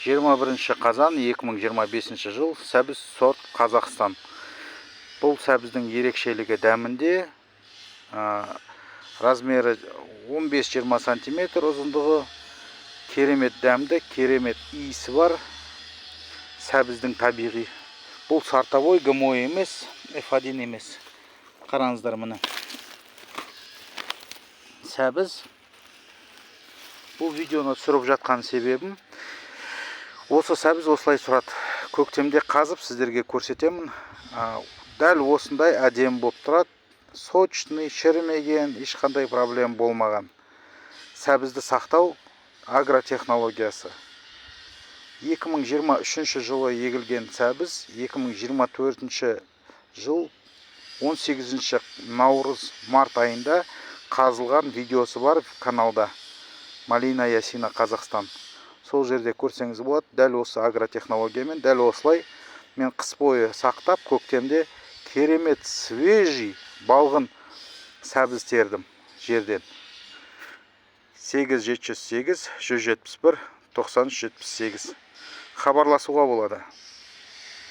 21 қазан 2025 жыл. Сәбіз сорт Қазақстан. Бұл сәбіздің ерекшелігі дәмінде. Размері 15-20 см, ұзындығы керемет дәмді, керемет иісі бар. Сәбіздің табиғи. Бұл сортовой, ГМО емес, F1 емес. Қараңыздар мұны. Сәбіз. Бұл видеоны түсіріп жатқан себебім, осы сәбіз осылай тұрады. Көктемде қазып сіздерге көрсетемін. Дәл осындай әдемі болып тұрады. Сочный, шірімеген, ешқандай проблем болмаған. Сәбізді сақтау агротехнологиясы. 2023 жылы егілген сәбіз, 2024 жыл 18 наурыз март айында қазылған видеосы бар каналда. Малина Ясина Қазақстан. Сол жерде көрсеңіз болады. Дәл осы агротехнологиямен, дәл осылай мен қыс бойы сақтап, көктемде керемет свежий балғын сәбіз тердім жерден. 8708 171 9378 хабарласуға болады.